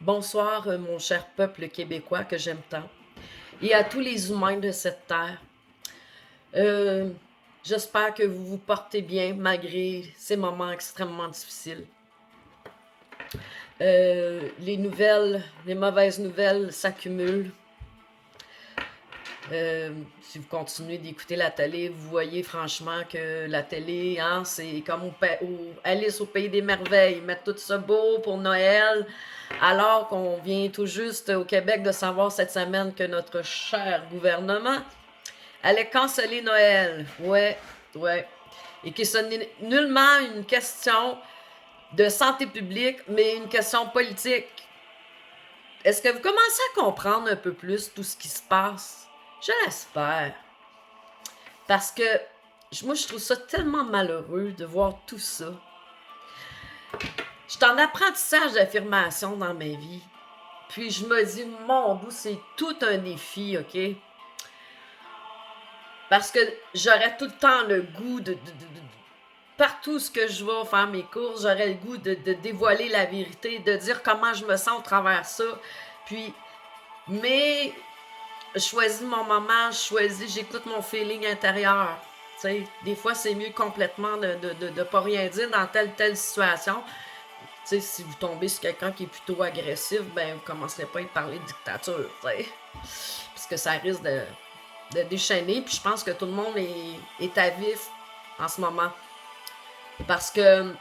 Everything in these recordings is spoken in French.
Bonsoir, mon cher peuple québécois que j'aime tant, et à tous les humains de cette terre. Euh, J'espère que vous vous portez bien malgré ces moments extrêmement difficiles. Les mauvaises nouvelles s'accumulent. Si vous continuez d'écouter la télé, vous voyez franchement que la télé, hein, c'est comme Alice au Pays des Merveilles. Ils mettent tout ça beau pour Noël, alors qu'on vient tout juste au Québec de savoir cette semaine que notre cher gouvernement allait canceller Noël. Ouais, ouais. Et que ce n'est nullement une question de santé publique, mais une question politique. Est-ce que vous commencez à comprendre un peu plus tout ce qui se passe? Je l'espère. Parce que moi, je trouve ça tellement malheureux de voir tout ça. Je suis en apprentissage d'affirmation dans ma vie. Puis je me dis, mon Dieu, c'est tout un défi, OK? Parce que j'aurais tout le temps le goût partout ce que je vais faire mes courses, j'aurais le goût de dévoiler la vérité, de dire comment je me sens au travers ça. Puis, mais je choisis mon moment, j'écoute mon feeling intérieur. T'sais, des fois, c'est mieux complètement de pas rien dire dans telle situation. T'sais, si vous tombez sur quelqu'un qui est plutôt agressif, ben vous commencerez pas à y parler de dictature, t'sais. Parce que ça risque de déchaîner. Puis je pense que tout le monde est à vif en ce moment. Parce que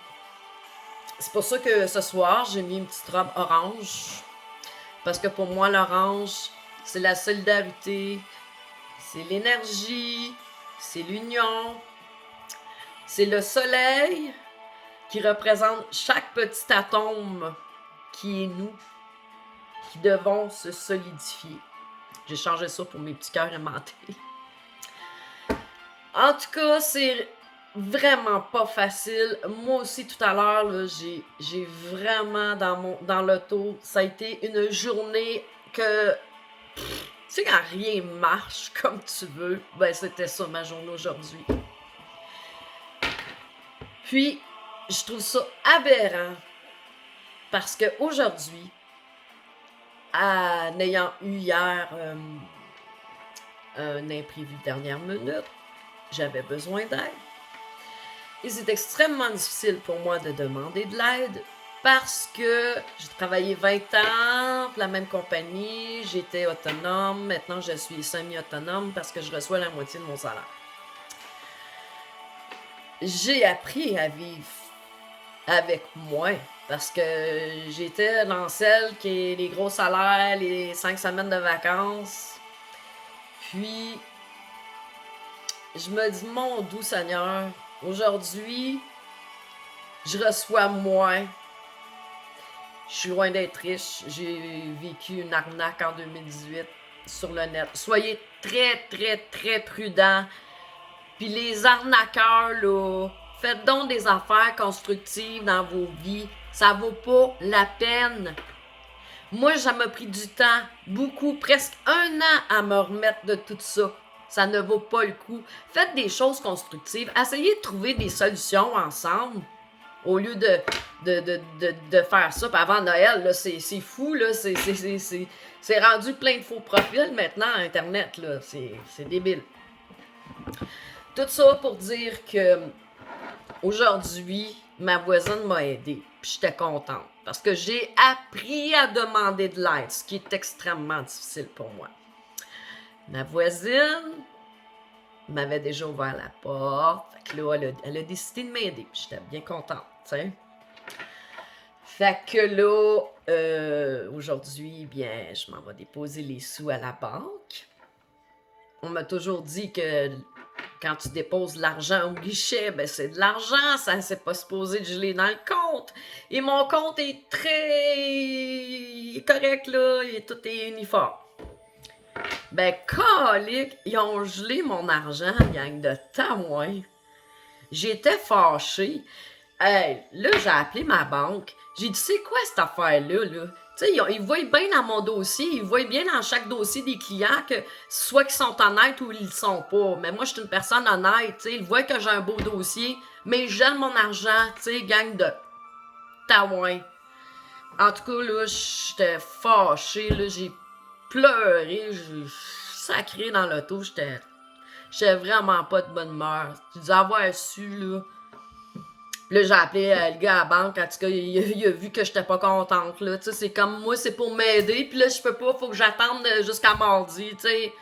c'est pour ça que ce soir, j'ai mis une petite robe orange. Parce que pour moi, l'orange, c'est la solidarité, c'est l'énergie, c'est l'union, c'est le soleil qui représente chaque petit atome qui est nous, qui devons se solidifier. J'ai changé ça pour mes petits cœurs aimantés. En tout cas, c'est vraiment pas facile. Moi aussi, tout à l'heure, j'ai vraiment dans l'auto, ça a été une journée que... Tu sais, quand rien marche comme tu veux, ben c'était ça ma journée aujourd'hui. Puis, je trouve ça aberrant parce qu'aujourd'hui, en ayant eu hier un imprévu de dernière minute, j'avais besoin d'aide. Et c'est extrêmement difficile pour moi de demander de l'aide parce que j'ai travaillé 20 ans pour la même compagnie, j'étais autonome, maintenant je suis semi-autonome parce que je reçois la moitié de mon salaire. J'ai appris à vivre avec moins parce que j'étais dans celle qui est les gros salaires, les 5 semaines de vacances. Puis, je me dis, mon doux Seigneur, aujourd'hui, je reçois moins. Je suis loin d'être riche. J'ai vécu une arnaque en 2018 sur le net. Soyez très, très, très prudents. Puis les arnaqueurs, là, faites donc des affaires constructives dans vos vies. Ça vaut pas la peine. Moi, ça m'a pris du temps, beaucoup, presque 1 an à me remettre de tout ça. Ça ne vaut pas le coup. Faites des choses constructives. Essayez de trouver des solutions ensemble au lieu de faire ça. Puis avant Noël, là, c'est fou, là. C'est rendu plein de faux profils maintenant, Internet, là. C'est débile. Tout ça pour dire que aujourd'hui, ma voisine m'a aidée. Puis j'étais contente. Parce que j'ai appris à demander de l'aide, ce qui est extrêmement difficile pour moi. Ma voisine m'avait déjà ouvert la porte. Fait que là, elle a décidé de m'aider. Puis j'étais bien contente, t'sais. Fait que là, aujourd'hui, bien, je m'en vais déposer les sous à la banque. On m'a toujours dit que quand tu déposes l'argent au guichet, ben c'est de l'argent, ça c'est pas supposé de geler dans le compte. Et mon compte est très correct, là, et tout est uniforme. Ben, calique, ils ont gelé mon argent, gang de tamoins. J'étais fâchée. Hey, là, j'ai appelé ma banque. J'ai dit, c'est quoi cette affaire-là, là? Tu sais, ils voient bien dans mon dossier, ils voient bien dans chaque dossier des clients que soit qu'ils sont honnêtes ou ils le sont pas. Mais moi, je suis une personne honnête, tu sais, ils voient que j'ai un beau dossier, mais ils gèlent mon argent, tu sais, gang de taouin. En tout cas, là, j'étais fâchée, là, j'ai pleuré, j'ai sacré dans l'auto, j'étais vraiment pas de bonne humeur. Tu dis avoir su, là. Là, j'ai appelé le gars à la banque, en tout cas, il a vu que j'étais pas contente, là. Tu sais, c'est comme moi, c'est pour m'aider, puis là, je peux pas, faut que j'attende jusqu'à mardi, tu sais.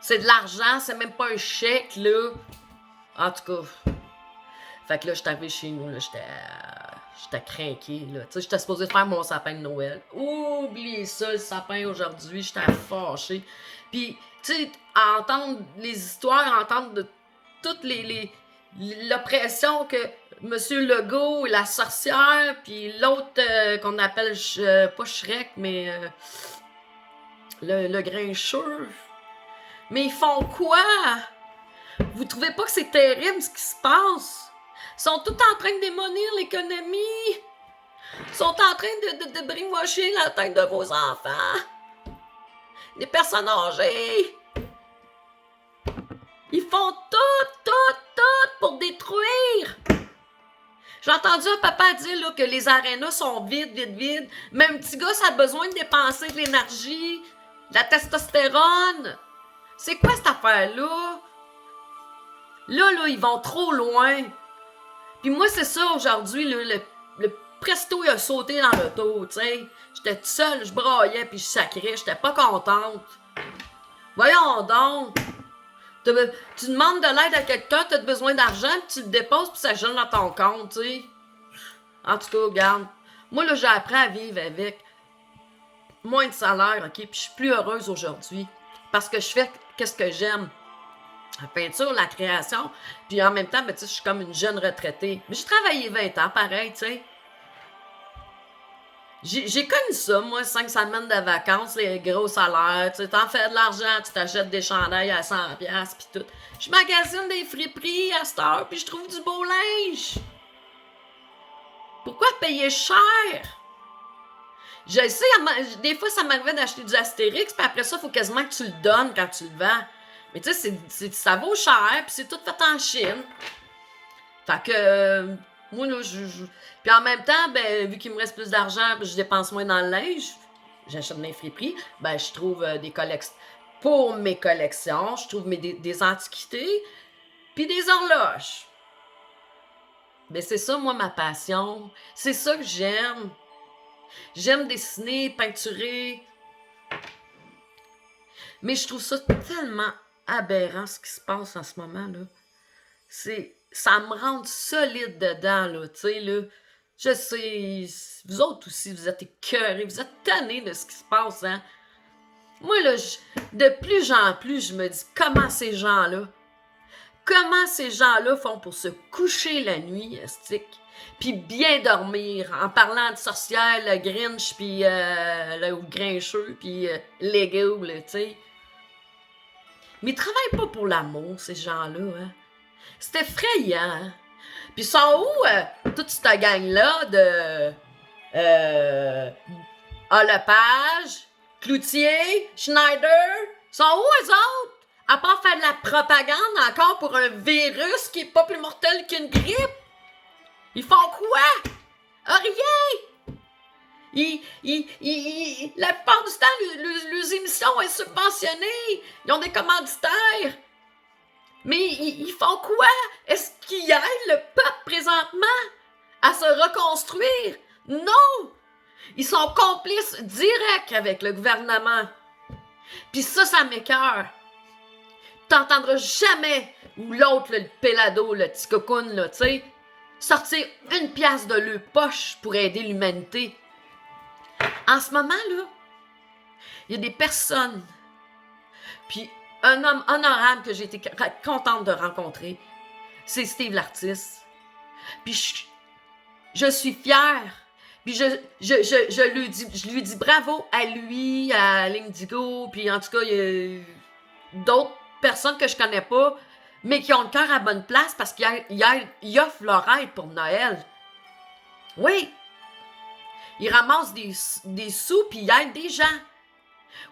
C'est de l'argent, c'est même pas un chèque, là. En tout cas. Fait que là, j'étais arrivé chez nous, là, j'étais craqué, là. Tu sais, j'étais supposé faire mon sapin de Noël. Oubliez ça, le sapin aujourd'hui, j'étais fâchée. Puis, tu sais, entendre les histoires, entendre de toutes l'oppression que Monsieur Legault et la sorcière, puis l'autre qu'on appelle, pas Shrek, mais le grincheux. Mais ils font quoi? Vous trouvez pas que c'est terrible ce qui se passe? Ils sont tous en train de démolir l'économie. Ils sont en train de brainwasher la tête de vos enfants. Des personnes âgées. Ils font tout pour détruire. J'ai entendu un papa dire là, que les arénas sont vides. Même petit gars, ça a besoin de dépenser de l'énergie, de la testostérone. C'est quoi cette affaire-là? Là, ils vont trop loin. Puis moi, c'est ça, aujourd'hui, le presto, il a sauté dans l'auto, tu sais. J'étais toute seule, je braillais, puis je sacrais, j'étais pas contente. Voyons donc. Tu demandes de l'aide à quelqu'un, t'as besoin d'argent, puis tu le déposes, puis ça gêne dans ton compte, tu sais. En tout cas, regarde. Moi, là, j'ai appris à vivre avec moins de salaire, OK? Puis je suis plus heureuse aujourd'hui. Parce que je fais qu'est-ce que j'aime. La peinture, la création. Puis en même temps, ben, tu sais, je suis comme une jeune retraitée. Mais j'ai travaillé 20 ans, pareil, tu sais. J'ai connu ça, moi, 5 semaines de vacances, les gros salaires, tu sais, t'en fais de l'argent, tu t'achètes des chandails à 100$ pis tout. Je magasine des friperies à cette heure, puis je trouve du beau linge. Pourquoi payer cher? Je sais, des fois, ça m'arrivait d'acheter du Astérix, puis après ça, il faut quasiment que tu le donnes quand tu le vends. Mais tu sais, ça vaut cher, puis c'est tout fait en Chine. Fait que, moi, là, Puis en même temps, ben, vu qu'il me reste plus d'argent, je dépense moins dans le linge, j'achète des friperies, ben, je trouve des collections. Pour mes collections, je trouve des antiquités, puis des horloges. Ben, c'est ça, moi, ma passion. C'est ça que j'aime. J'aime dessiner, peinturer. Mais je trouve ça tellement aberrant ce qui se passe en ce moment, là. Ça me rend solide dedans, là, tu sais, là. Je sais, vous autres aussi, vous êtes écœurés, vous êtes tannés de ce qui se passe, hein. Moi, là, de plus en plus, je me dis, comment ces gens-là font pour se coucher la nuit, estique, puis bien dormir, en parlant de sorcière, le Grinch, puis le Grincheux, puis Lego, tu sais. Mais ils travaillent pas pour l'amour, ces gens-là, hein. C'est effrayant, hein. Puis ils sont où, toute cette gang-là de Lepage, Cloutier, Schneider? Ils sont où, eux autres? À part faire de la propagande encore pour un virus qui est pas plus mortel qu'une grippe? Ils font quoi? Rien! La plupart du temps, leurs émissions sont subventionnées. Ils ont des commanditaires. Mais ils font quoi? Est-ce qu'ils aident le peuple présentement à se reconstruire? Non! Ils sont complices directs avec le gouvernement. Puis ça m'écoeure. T'entendras jamais, ou l'autre, le pelado, le petit cocoon, là, tu sais, sortir 1$ de leur poche pour aider l'humanité. En ce moment, là, il y a des personnes, puis un homme honorable que j'ai été contente de rencontrer, c'est Steve l'artiste. Puis je suis fière. Puis je lui dis bravo à lui, à l'Indigo, puis en tout cas, il y a d'autres personnes que je connais pas, mais qui ont le cœur à bonne place parce qu'ils offrent leur aide pour Noël. Oui. Ils ramassent des sous, puis ils aident des gens.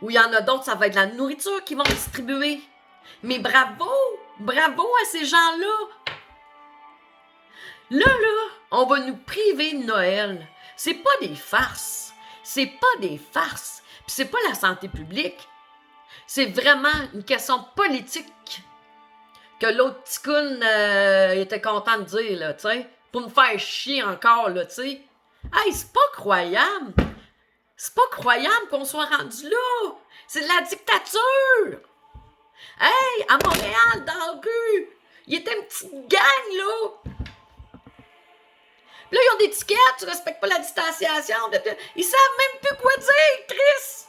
Ou il y en a d'autres, ça va être de la nourriture qu'ils vont distribuer. Mais bravo à ces gens-là. Là, on va nous priver de Noël. C'est pas des farces. C'est pas des farces. Puis c'est pas la santé publique. C'est vraiment une question politique que l'autre ticoune était content de dire, là, tu sais. Pour me faire chier encore, là, tu sais. Hey, c'est pas croyable. C'est pas croyable qu'on soit rendu là. C'est de la dictature. Hey, à Montréal, dans la rue, il était une petite gang, là. Puis là, ils ont des tickets, tu respectes pas la distanciation. Ils savent même plus quoi dire, Chris.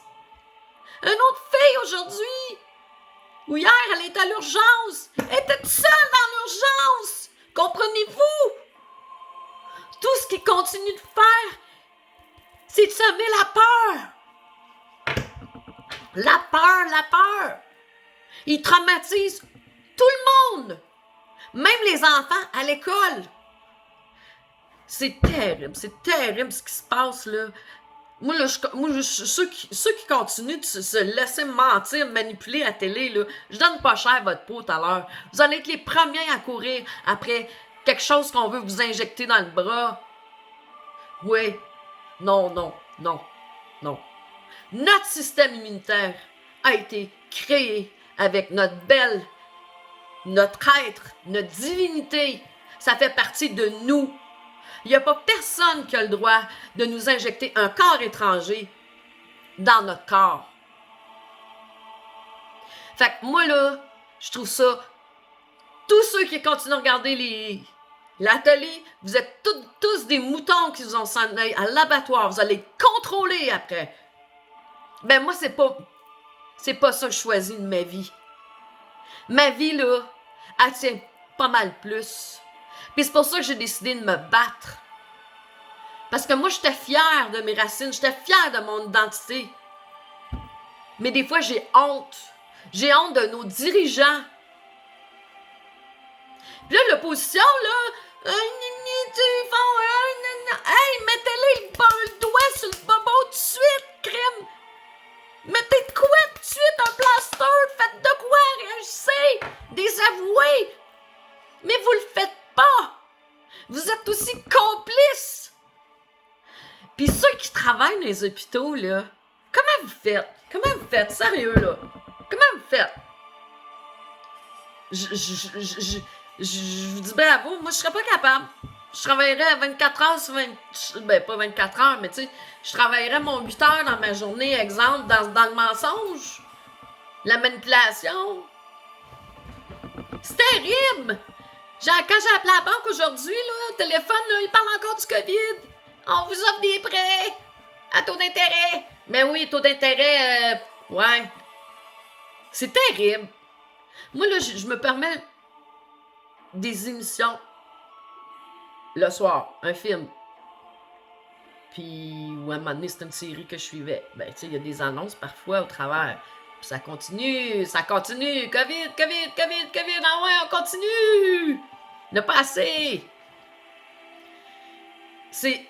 Une autre fille aujourd'hui, ou hier, elle était à l'urgence. Elle était toute seule dans l'urgence. Comprenez-vous? Tout ce qu'ils continuent de faire, c'est de semer la peur. La peur, la peur. Ils traumatisent tout le monde. Même les enfants à l'école. C'est terrible ce qui se passe, là. Moi, ceux qui continuent de se laisser mentir, manipuler à la télé, là, je donne pas cher votre peau tout à l'heure. Vous allez être les premiers à courir après quelque chose qu'on veut vous injecter dans le bras. Oui. Non. Notre système immunitaire a été créé avec notre être, notre divinité. Ça fait partie de nous. Il n'y a pas personne qui a le droit de nous injecter un corps étranger dans notre corps. Fait que moi, là, je trouve ça... Tous ceux qui continuent à regarder l'atelier, vous êtes tous des moutons qui vous ont s'en aller à l'abattoir. Vous allez contrôler après. Ben moi, c'est pas ça que je choisis de ma vie. Ma vie, là, elle tient pas mal plus. Puis c'est pour ça que j'ai décidé de me battre. Parce que moi, j'étais fière de mes racines, j'étais fière de mon identité. Mais des fois, j'ai honte. J'ai honte de nos dirigeants. Puis là, l'opposition, là, hey, mettez-les le doigt sur le bobo tout de suite, crème. Mettez de quoi tout de suite, un plaster, faites de quoi, réagissez, désavouez. Mais vous le faites pas. Vous êtes aussi complices. Puis ceux qui travaillent dans les hôpitaux, là, comment vous faites? Comment vous faites? Sérieux, là? Comment vous faites? Je vous dis bravo, moi je serais pas capable. Je travaillerais 24 heures sur 20... Ben, pas 24 heures, mais tu sais, je travaillerais mon 8 heures dans ma journée, exemple, dans le mensonge. La manipulation. C'est terrible! Quand j'ai appelé la banque aujourd'hui, là, le téléphone, là, il parle encore du COVID. On vous offre des prêts à taux d'intérêt. Mais oui, taux d'intérêt, ouais. C'est terrible. Moi, là, je me permets des émissions le soir, un film. Puis, ouais, à un moment donné, c'était une série que je suivais. Ben, tu sais, il y a des annonces parfois au travers. Puis ça continue. COVID, ah ouais, on continue. Il n'y a pas assez. C'est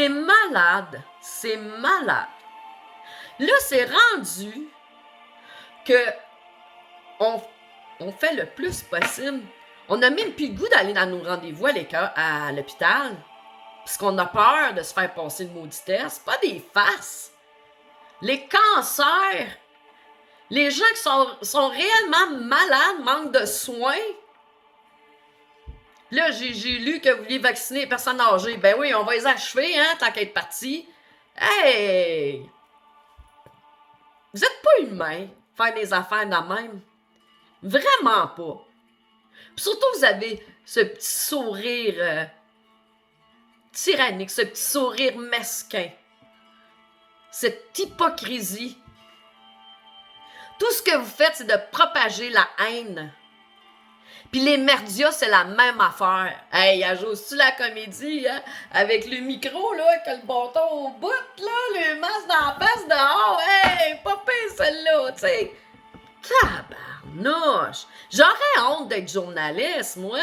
malade. C'est malade. Là, c'est rendu que on fait le plus possible. On n'a même plus le goût d'aller dans nos rendez-vous à l'hôpital. Parce qu'on a peur de se faire passer le maudit test. C'est pas des farces. Les cancers, les gens qui sont réellement malades, manquent de soins. Là, j'ai lu que vous vouliez vacciner les personnes âgées. Ben oui, on va les achever, hein, tant qu'à être partis. Hey! Vous êtes pas humain, faire des affaires de même. Vraiment pas. Puis surtout, vous avez ce petit sourire tyrannique, ce petit sourire mesquin. Cette hypocrisie. Tout ce que vous faites, c'est de propager la haine. Puis les merdias, c'est la même affaire. Hey, elle joue-tu la comédie, hein? Avec le micro, là, avec le bâton au bout, là, le masque dans la face dehors. Hey, pas pire celle-là, tu sais. Tabarnouche! J'aurais honte d'être journaliste, moi.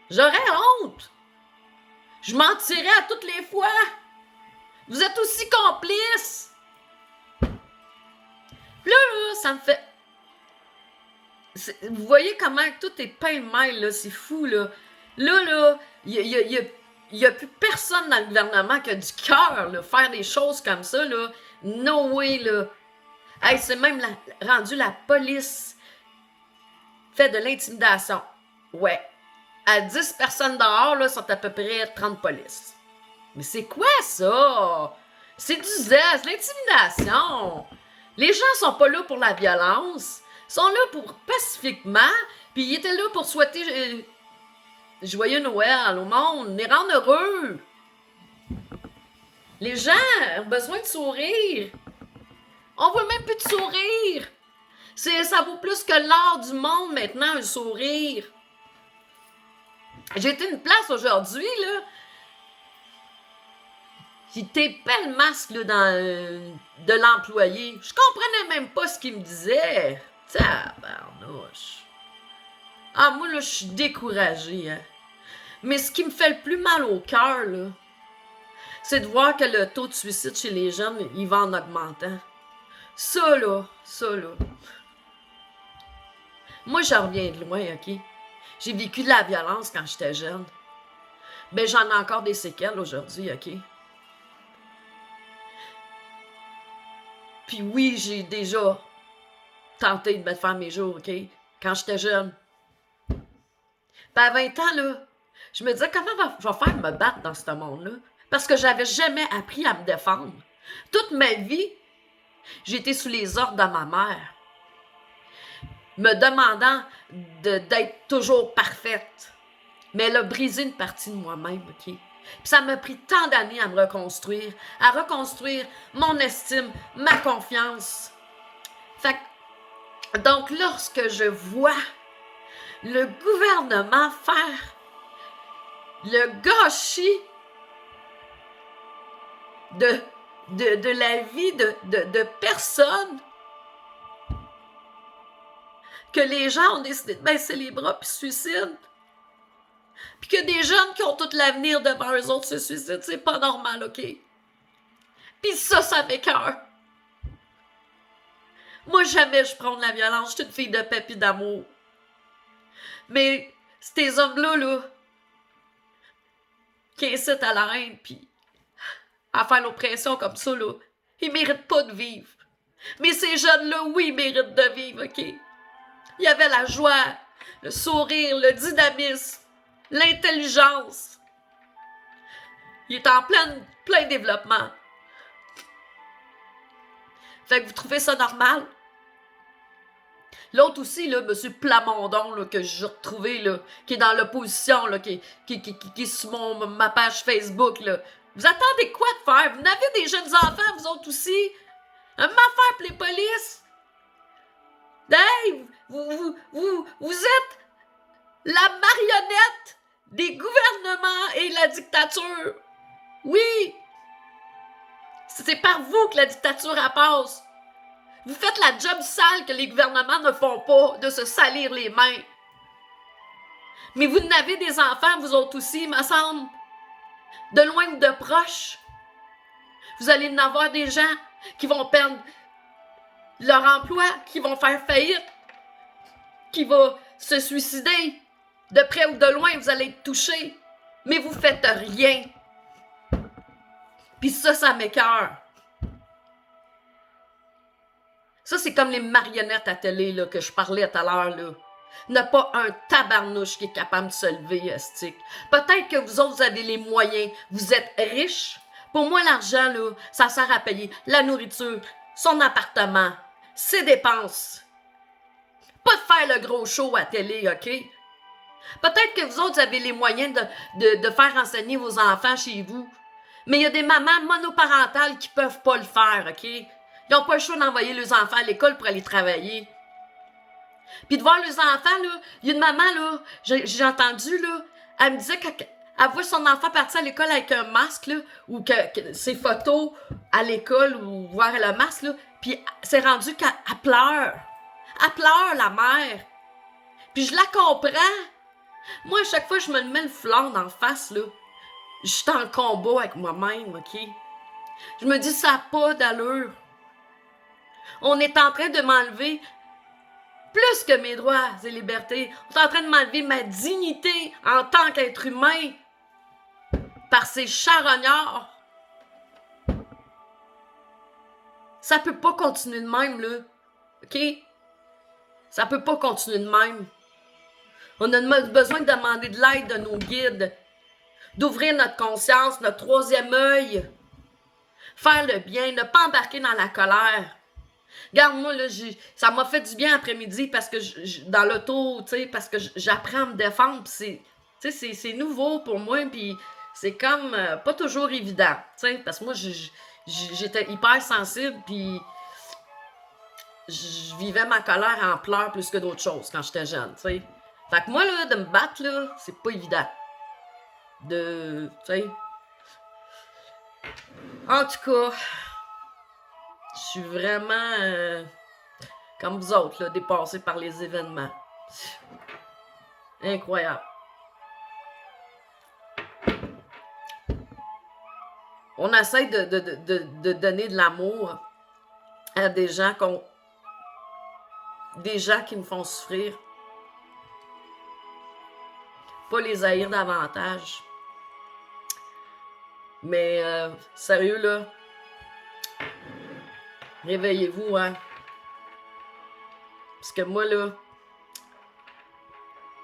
J'aurais honte. Je mentirais à toutes les fois. Vous êtes aussi complices. Puis là, ça me fait... Vous voyez comment tout est peint-mêle, là, c'est fou, là. Là, il y a il n'y a plus personne dans le gouvernement qui a du cœur, là, faire des choses comme ça, là. No way, là. Hey, c'est même rendu la police fait de l'intimidation. Ouais. À 10 personnes dehors, là, sont à peu près 30 polices. Mais c'est quoi ça? C'est du zèle, l'intimidation. Les gens sont pas là pour la violence. Ils sont là pour pacifiquement. Puis ils étaient là pour souhaiter joyeux Noël au monde, les rendre heureux. Les gens ont besoin de sourire. On voit même plus de sourire. Ça vaut plus que l'art du monde maintenant, un sourire. J'ai été une place aujourd'hui, là. Qui tapait le masque là, de l'employé. Je comprenais même pas ce qu'il me disait. Tabarnouche. Ah, moi, là, je suis découragée, hein. Mais ce qui me fait le plus mal au cœur, là, c'est de voir que le taux de suicide chez les jeunes, il va en augmentant. Ça, là. Moi, je reviens de loin, OK? J'ai vécu de la violence quand j'étais jeune. Ben, j'en ai encore des séquelles aujourd'hui, OK? Puis oui, j'ai déjà tenté de me faire mes jours, OK? Quand j'étais jeune. Puis à 20 ans, là, je me disais, comment je vais faire me battre dans ce monde-là? Parce que j'avais jamais appris à me défendre. Toute ma vie, j'étais sous les ordres de ma mère, me demandant d'être toujours parfaite. Mais elle a brisé une partie de moi-même, OK? Puis ça m'a pris tant d'années à me reconstruire, à reconstruire mon estime, ma confiance. Fait que, donc, lorsque je vois le gouvernement faire le gâchis de la vie de personnes, que les gens ont décidé de baisser les bras puis se suicident, puis que des jeunes qui ont tout l'avenir devant eux autres se suicident, c'est pas normal, OK? Puis ça m'écoeure. Moi, jamais je prends de la violence, je suis une fille de paix pis d'amour. Mais ces hommes-là, là, qui incitent à la haine puis à faire l'oppression comme ça, là, ils méritent pas de vivre. Mais ces jeunes-là, oui, ils méritent de vivre, OK? Il y avait la joie, le sourire, le dynamisme, l'intelligence. Il est en plein développement. Fait que vous trouvez ça normal? L'autre aussi, là, M. Plamondon, là, que j'ai retrouvé, là, qui est dans l'opposition, là, qui est sur ma page Facebook, là. Vous attendez quoi de faire? Vous n'avez des jeunes enfants, vous autres aussi? Un affaire pour les polices? Hey, vous êtes la marionnette des gouvernements et la dictature. Oui! C'est par vous que la dictature passe. Vous faites la job sale que les gouvernements ne font pas, de se salir les mains. Mais vous n'avez des enfants, vous autres aussi, il me semble. De loin ou de proche. Vous allez en avoir des gens qui vont perdre leur emploi, qui vont faire faillite, qui vont se suicider. De près ou de loin, vous allez être touchés. Mais vous faites rien. Puis ça m'écoeure. Ça, c'est comme les marionnettes à télé là, que je parlais tout à l'heure. Là. Il n'y a pas un tabarnouche qui est capable de se lever, estique. Peut-être que vous autres, vous avez les moyens. Vous êtes riches. Pour moi, l'argent, là, ça sert à payer la nourriture, son appartement, ses dépenses. Pas de faire le gros show à télé, OK? Peut-être que vous autres, vous avez les moyens de faire enseigner vos enfants chez vous. Mais il y a des mamans monoparentales qui peuvent pas le faire, OK? Ils n'ont pas le choix d'envoyer leurs enfants à l'école pour aller travailler. Puis de voir leurs enfants, là, il y a une maman, là, j'ai entendu, là, elle me disait qu'elle voit son enfant partir à l'école avec un masque, là, ou que ses photos à l'école, ou voir le masque, là, puis c'est rendu qu'elle pleure. Elle pleure, la mère. Puis je la comprends. Moi, à chaque fois, je me mets le flanc en face, là. Je suis en combat avec moi-même, OK? Je me dis, ça n'a pas d'allure. On est en train de m'enlever plus que mes droits et libertés. On est en train de m'enlever ma dignité en tant qu'être humain. par ces charognards. Ça peut pas continuer de même, là. OK? Ça peut pas continuer de même. On a besoin de demander de l'aide de nos guides, d'ouvrir notre conscience, notre troisième œil, faire le bien, ne pas embarquer dans la colère. Regarde-moi, là, ça m'a fait du bien après-midi parce que dans l'auto, tu sais, parce que j'apprends à me défendre, puis c'est nouveau pour moi, puis c'est comme pas toujours évident, tu sais, parce que moi, j'étais hyper sensible, puis je vivais ma colère en pleurs plus que d'autres choses quand j'étais jeune, tu sais. Fait que moi, là, de me battre, là, c'est pas évident. Tu sais. En tout cas, je suis vraiment, comme vous autres, là, dépassé par les événements. Incroyable. On essaie de donner de l'amour à des gens qui nous font souffrir. Pas les haïr davantage. Mais sérieux, là, réveillez-vous, hein. Parce que moi, là,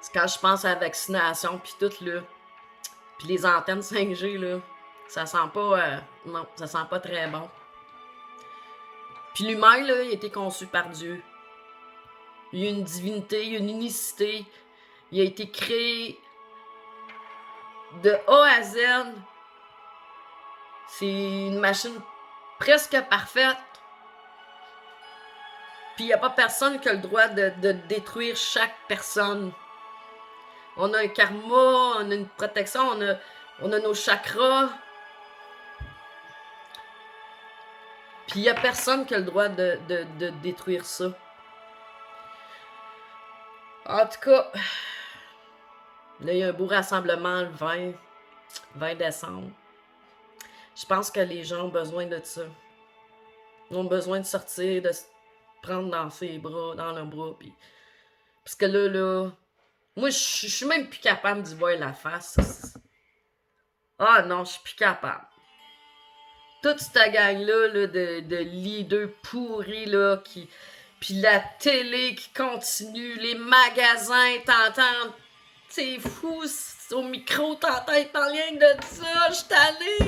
c'est quand je pense à la vaccination, puis tout, là, puis les antennes 5G, là, ça sent pas, non, ça sent pas très bon. Puis l'humain, là, il a été conçu par Dieu. Il y a une divinité, il y a une unicité. Il a été créé de A à Z. C'est une machine presque parfaite. Puis il n'y a pas personne qui a le droit de détruire chaque personne. On a un karma, on a une protection, on a nos chakras. Puis il n'y a personne qui a le droit de détruire ça. En tout cas, là, il y a un beau rassemblement le 20 décembre. Je pense que les gens ont besoin de ça. Ils ont besoin de sortir, de se prendre dans ses bras, dans leurs bras. Puis... Parce que là, moi, je suis même plus capable d'y voir la face. Ah non, je suis plus capable. Toute cette gang-là là, de leaders pourris, là, puis la télé qui continue, les magasins, t'entends, c'est fou, au micro, t'entends, ils parlent rien que de ça, j'étais allée.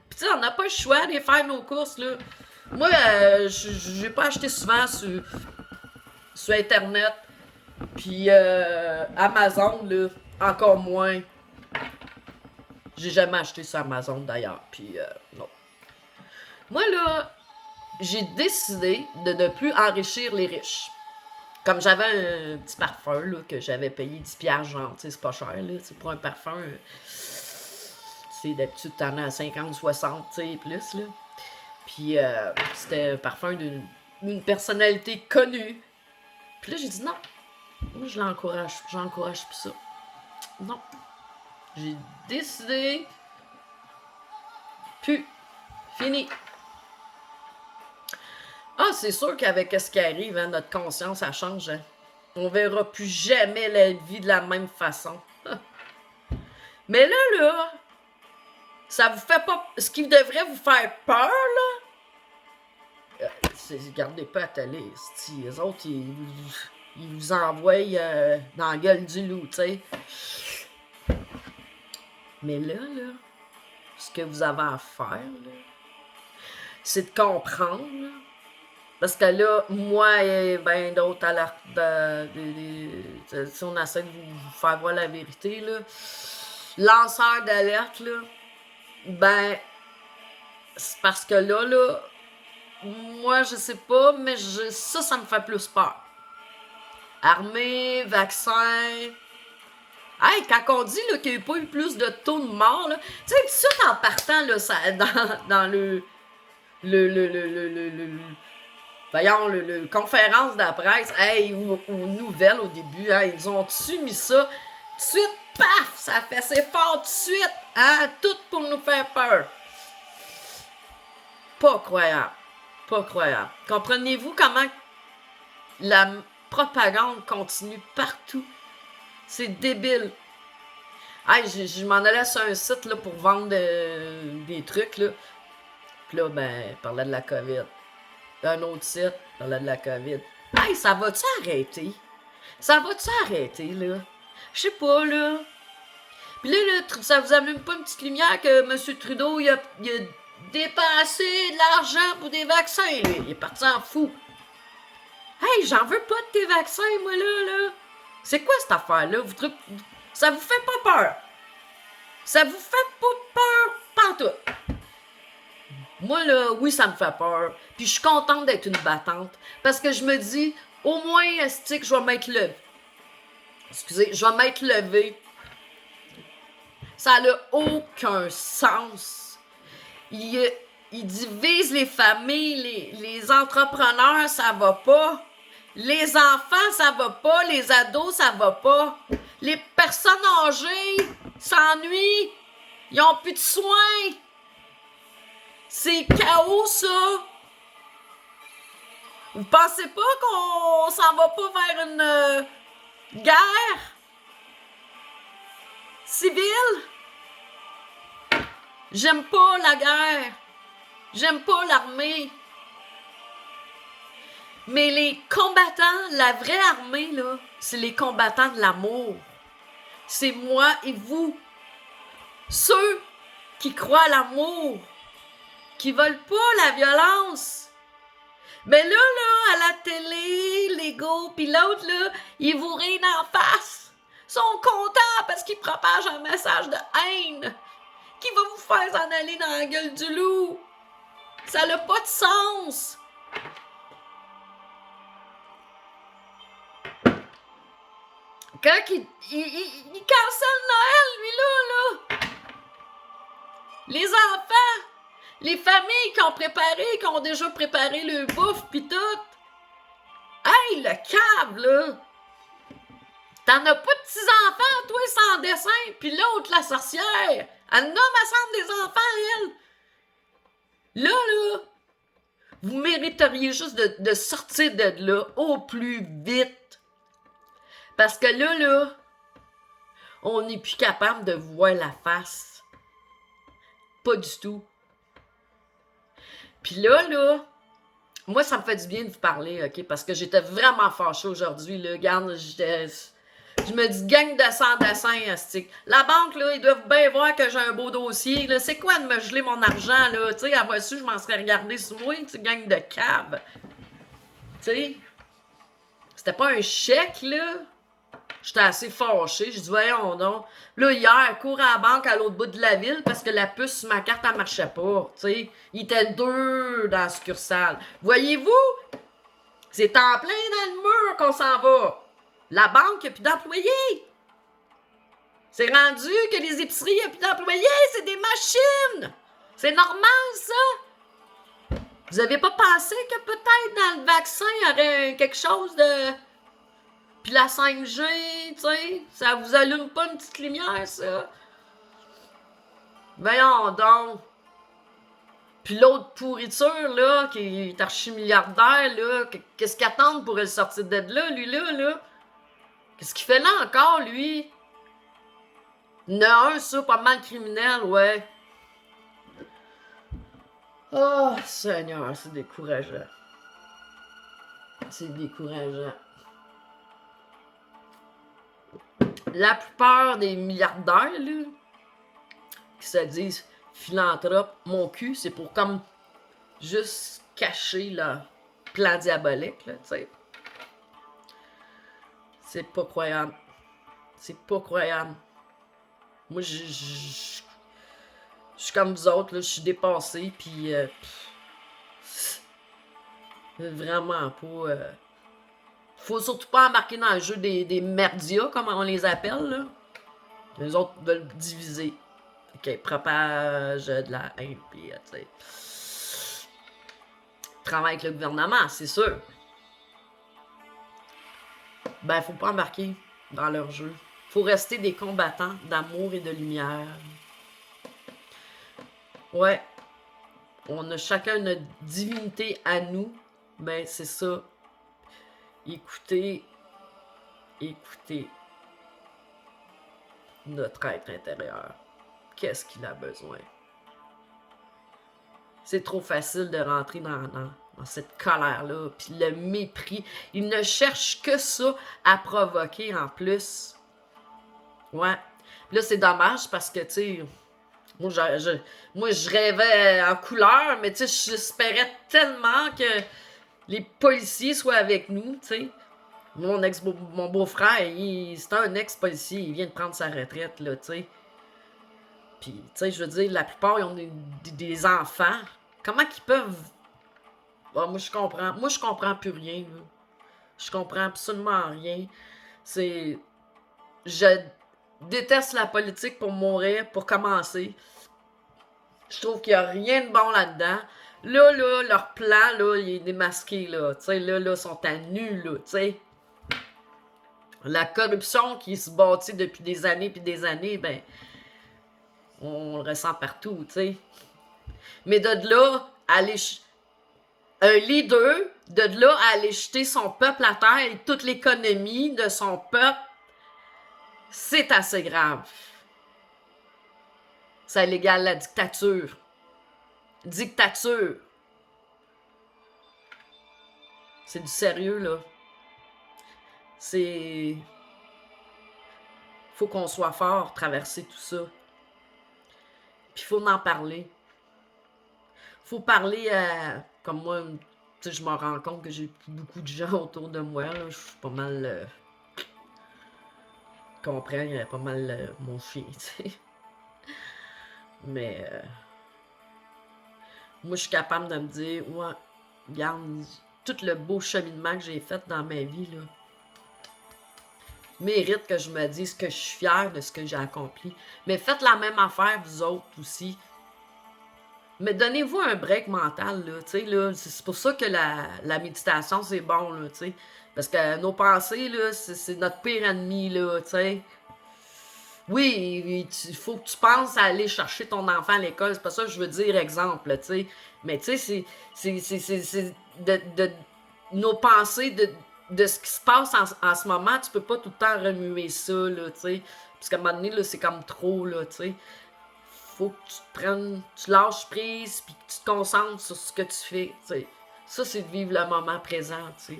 Puis tu sais, on n'a pas le choix de faire nos courses, là. Moi, j'ai pas acheté souvent sur Internet, puis Amazon, là, encore moins. J'ai jamais acheté sur Amazon, d'ailleurs, puis non. Moi, là, j'ai décidé de ne plus enrichir les riches. Comme j'avais un petit parfum, là, que j'avais payé 10$, genre, tu sais, c'est pas cher, là, c'est pour un parfum, c'est d'habitude, t'en as à 50, 60, tu sais, plus, là. Puis, c'était un parfum d'une personnalité connue. Puis là, j'ai dit non. Moi, j'encourage plus ça. Non. J'ai décidé. Puis, fini. Ah, c'est sûr qu'avec ce qui arrive, hein, notre conscience, ça change. Hein. On verra plus jamais la vie de la même façon. Mais là, ça vous fait pas... Ce qui devrait vous faire peur, là... Gardez pas à télé. Les autres, ils vous envoient dans la gueule du loup, tu sais. Mais là, ce que vous avez à faire, là, c'est de comprendre, là. Parce que là, moi et ben d'autres alertes, si on essaie de vous faire voir la vérité, là, lanceur d'alerte, là, ben, c'est parce que là, moi, je sais pas, mais ça me fait plus peur. Armée, vaccin... Hey, quand on dit qu'il n'y a pas eu plus de taux de mort, là, tu sais, tout de suite en partant, là, ça, dans le voyons, le conférence de la presse, hey, aux nouvelles au début, hein, ils ont-tu mis ça? Tout de suite, paf, ça fait c'est fort tout de suite, hein, tout pour nous faire peur. Pas croyable. Comprenez-vous comment la propagande continue partout? C'est débile. Hey, je m'en allais sur un site là, pour vendre des trucs, là. Puis là, ben, parlait de la COVID. Un autre site, parlait de la COVID. Hey, ça va-tu arrêter? Ça va-tu arrêter, là? Je sais pas, là. Puis là, ça vous allume pas une petite lumière que M. Trudeau, il a dépensé de l'argent pour des vaccins, lui. Il est parti en fou. Hey, j'en veux pas de tes vaccins, moi, là. C'est quoi cette affaire-là? Ça vous fait pas peur? Ça vous fait pas peur pantoute? Moi, là, oui, ça me fait peur. Puis je suis contente d'être une battante. Parce que je me dis, au moins, est-ce que je vais m'être levée. Excusez, je vais m'être levée. Ça n'a aucun sens. Il divise les familles, les entrepreneurs, ça va pas. Les enfants, ça va pas. Les ados, ça va pas. Les personnes âgées s'ennuient. Ils ont plus de soins. C'est chaos, ça. Vous pensez pas qu'on s'en va pas vers une guerre civile? J'aime pas la guerre. J'aime pas l'armée. Mais les combattants, la vraie armée, là, c'est les combattants de l'amour. C'est moi et vous. Ceux qui croient à l'amour, qui veulent pas la violence. Mais là, à la télé, l'ego, pis l'autre, là, ils vous rient en face. Ils sont contents parce qu'ils propagent un message de haine qui va vous faire s'en aller dans la gueule du loup. Ça n'a pas de sens. Quand il cancelle Noël, lui, là. Les enfants, les familles qui ont déjà préparé le bouffe pis tout. Hey, le câble, là. T'en as pas de petits-enfants, toi, sans dessin, pis l'autre, la sorcière. Elle nomme à centre des enfants, elle. Là, vous mériteriez juste de sortir de là au plus vite. Parce que là, on n'est plus capable de voir la face. Pas du tout. Puis là, moi, ça me fait du bien de vous parler, OK? Parce que j'étais vraiment fâchée aujourd'hui, là. Regarde, je me dis, gang de sans dessin, astique. La banque, là, ils doivent bien voir que j'ai un beau dossier, là. C'est quoi de me geler mon argent, là? Tu sais, avoir su, je m'en serais regardé sur moi, tu sais, gang de cave. Tu sais? C'était pas un chèque, là. J'étais assez fâchée. J'ai dit, voyons donc. Là, hier, cours à la banque à l'autre bout de la ville parce que la puce sur ma carte, elle marchait pas. Tu sais, il était 2 dans la succursale. Voyez-vous? C'est en plein dans le mur qu'on s'en va. La banque, il n'y a plus d'employés. C'est rendu que les épiceries, il n'y a plus d'employés. C'est des machines. C'est normal, ça. Vous avez pas pensé que peut-être dans le vaccin, il y aurait quelque chose de... Puis la 5G, tu sais, ça vous allume pas une petite lumière, ça? Voyons donc. Puis l'autre pourriture, là, qui est archi-milliardaire, là, qu'est-ce qu'il attend pour le sortir de là, lui, là? Qu'est-ce qu'il fait là encore, lui? Il y en a un, ça, pas mal criminel, ouais. Oh, Seigneur, c'est décourageant. C'est décourageant. La plupart des milliardaires, là, qui se disent philanthropes, mon cul, c'est pour comme juste cacher leur plan diabolique, là, tu sais. C'est pas croyable. C'est pas croyable. Moi, je suis comme vous autres, là, je suis dépassée, puis vraiment pas... Faut surtout pas embarquer dans le jeu des merdias, comme on les appelle, là. Les autres veulent diviser. OK, propage de la haine, puis, tu sais... Travaille avec le gouvernement, c'est sûr. Ben, faut pas embarquer dans leur jeu. Faut rester des combattants d'amour et de lumière. Ouais. On a chacun notre divinité à nous. Ben, c'est ça. Écoutez. notre être intérieur. Qu'est-ce qu'il a besoin? C'est trop facile de rentrer dans cette colère-là, puis le mépris. Il ne cherche que ça à provoquer en plus. Ouais. Là, c'est dommage parce que, tu sais, moi, je rêvais en couleur, mais tu sais, j'espérais tellement que les policiers soient avec nous, tu sais. Mon beau-frère, c'est un ex-policier, il vient de prendre sa retraite, là, tu sais. Puis, tu sais, je veux dire, la plupart, ils ont des enfants. Comment qu'ils peuvent... Ah, moi, je comprends plus rien, là. Je comprends absolument rien. C'est... Je déteste la politique pour mourir, pour commencer. Je trouve qu'il n'y a rien de bon là-dedans. Là, leur plan, là, il est démasqué, là. Tu sais, là, sont à nu, là, tu sais. La corruption qui se bâtit depuis des années puis des années, ben, on le ressent partout, tu sais. Mais de là, un leader, de là à aller jeter son peuple à terre et toute l'économie de son peuple, c'est assez grave. Ça égale la dictature. Dictature. C'est du sérieux, là. C'est... Faut qu'on soit fort, traverser tout ça. Puis faut en parler. Faut parler à... Comme moi, tu sais, je me rends compte que j'ai beaucoup de gens autour de moi, là. Je suis pas mal... comprends, pas mal mon chien, tu sais. Mais... moi, je suis capable de me dire, ouais, regarde, tout le beau cheminement que j'ai fait dans ma vie, là, mérite que je me dise que je suis fière de ce que j'ai accompli. Mais faites la même affaire, vous autres aussi. Mais donnez-vous un break mental, là, tu sais, là. C'est pour ça que la méditation, c'est bon, là, tu sais. Parce que nos pensées, là, c'est notre pire ennemi, là, tu sais. Oui, il faut que tu penses à aller chercher ton enfant à l'école. C'est pas ça que je veux dire, exemple, tu sais. Mais tu sais, c'est de nos pensées, de ce qui se passe en ce moment, tu peux pas tout le temps remuer ça, là, tu sais. Parce qu'à un moment donné, là, c'est comme trop, là, tu sais. Faut que tu te prennes, tu lâches prise, puis que tu te concentres sur ce que tu fais, tu sais. Ça, c'est de vivre le moment présent, tu sais.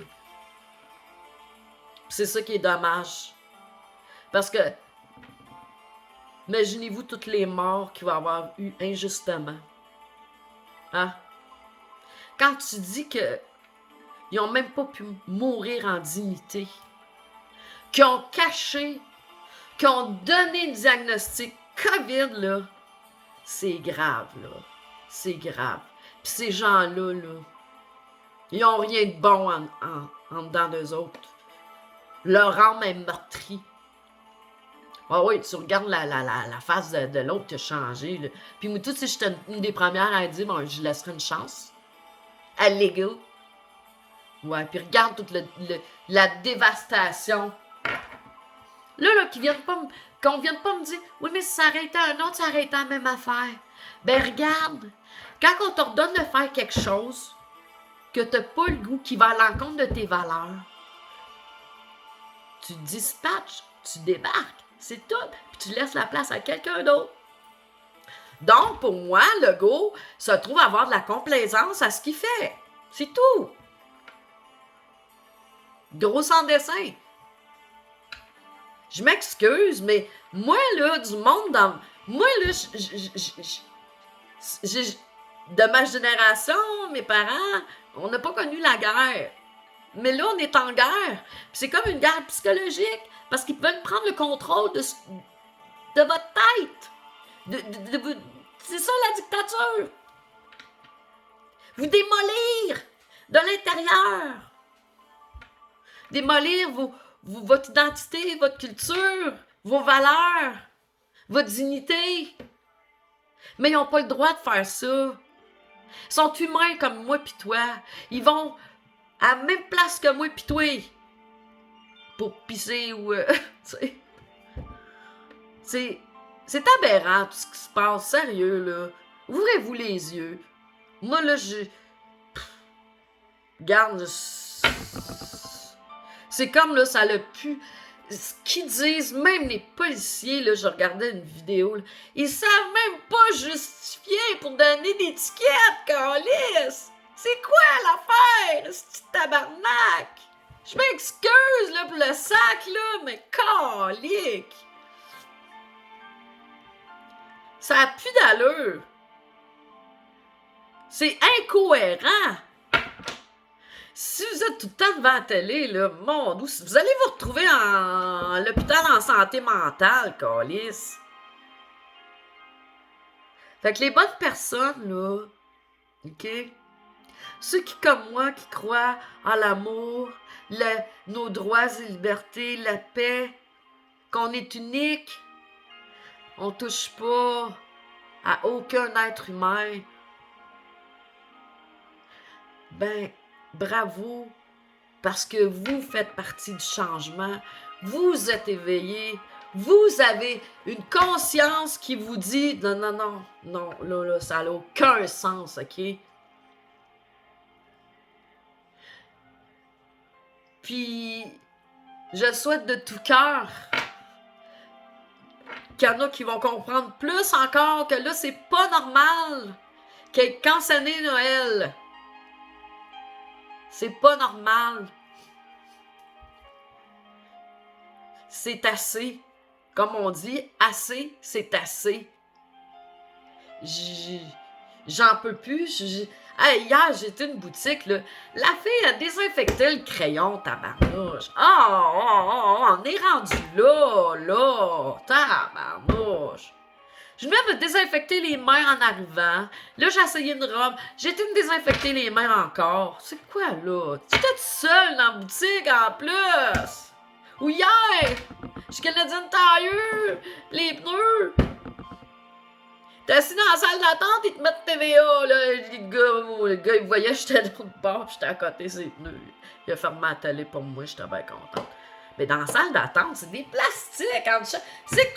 C'est ça qui est dommage. Parce que imaginez-vous toutes les morts qu'il va y avoir eu injustement. Hein? Quand tu dis que ils n'ont même pas pu mourir en dignité, qu'ils ont caché, qu'ils ont donné le diagnostic COVID, là, c'est grave, là. C'est grave. Puis ces gens-là, là, ils n'ont rien de bon en dedans d'eux autres. Leur âme est meurtrie. Ah oui, tu regardes la face de l'autre qui a changé. Là. Puis moi, tout, si j'étais une des premières à dire, bon, je laisserai une chance. À l'ego. Ouais, puis regarde toute la dévastation. Là, qu'on vienne pas me dire, oui, mais si ça aurait été un autre, ça aurait été la même affaire. Ben, regarde, quand on t'ordonne de faire quelque chose, que t'as pas le goût, qui va à l'encontre de tes valeurs, tu dispatches, tu débarques. C'est tout. Puis tu laisses la place à quelqu'un d'autre. Donc, pour moi, Legault se trouve avoir de la complaisance à ce qu'il fait. C'est tout. Gros sans dessin. Je m'excuse, mais moi, là, du monde dans... Moi, là, de ma génération, mes parents, on n'a pas connu la guerre. Mais là, on est en guerre. C'est comme une guerre psychologique. Parce qu'ils veulent prendre le contrôle de votre tête. C'est ça la dictature. Vous démolir de l'intérieur. Démolir votre identité, votre culture, vos valeurs, votre dignité. Mais ils n'ont pas le droit de faire ça. Ils sont humains comme moi pis toi. Ils vont à la même place que moi pis toi. Pour pisser ou... tu sais. C'est aberrant tout ce qui se passe. Sérieux, là. Ouvrez-vous les yeux. Moi, là, Regarde, c'est comme, là, ça l'a pu... ce qu'ils disent, même les policiers, là, je regardais une vidéo, là, ils savent même pas justifier pour donner d'étiquette, câlisse! C'est quoi l'affaire, ce tabarnak? Je m'excuse, là, pour le sac, là, mais calique! Ça a plus d'allure. C'est incohérent. Si vous êtes tout le temps devant la télé, là, mon Dieu, vous allez vous retrouver à l'hôpital en santé mentale, câlisse. Fait que les bonnes personnes, là, OK? Ceux qui, comme moi, qui croient en l'amour, nos droits et libertés, la paix, qu'on est unique, on touche pas à aucun être humain. Ben, bravo, parce que vous faites partie du changement, vous êtes éveillés, vous avez une conscience qui vous dit non, non, non, non, là, ça n'a aucun sens, OK? Puis, je souhaite de tout cœur qu'il y en a qui vont comprendre plus encore que là, c'est pas normal que quand c'est né Noël, c'est pas normal. C'est assez. Comme on dit, assez, c'est assez. J'en peux plus. Hey, hier, j'étais une boutique, là. La fille a désinfecté le crayon, tabarnouche. On est rendu là, tabarnouche. Je venais me désinfecter les mains en arrivant. Là, j'ai essayé une robe. J'ai été me désinfecter les mains encore. C'est quoi, là? Tu étais seule dans la boutique, en plus. Ou hier, chez Canadian Tire, les pneus. T'es assis dans la salle d'attente, ils te mettent TVA, là. Le gars, il voyait que j'étais de l'autre bord, pis j'étais à côté ses pneus. Il a fermé la télé pour moi, j'étais bien contente. Mais dans la salle d'attente, c'est des plastiques. C'est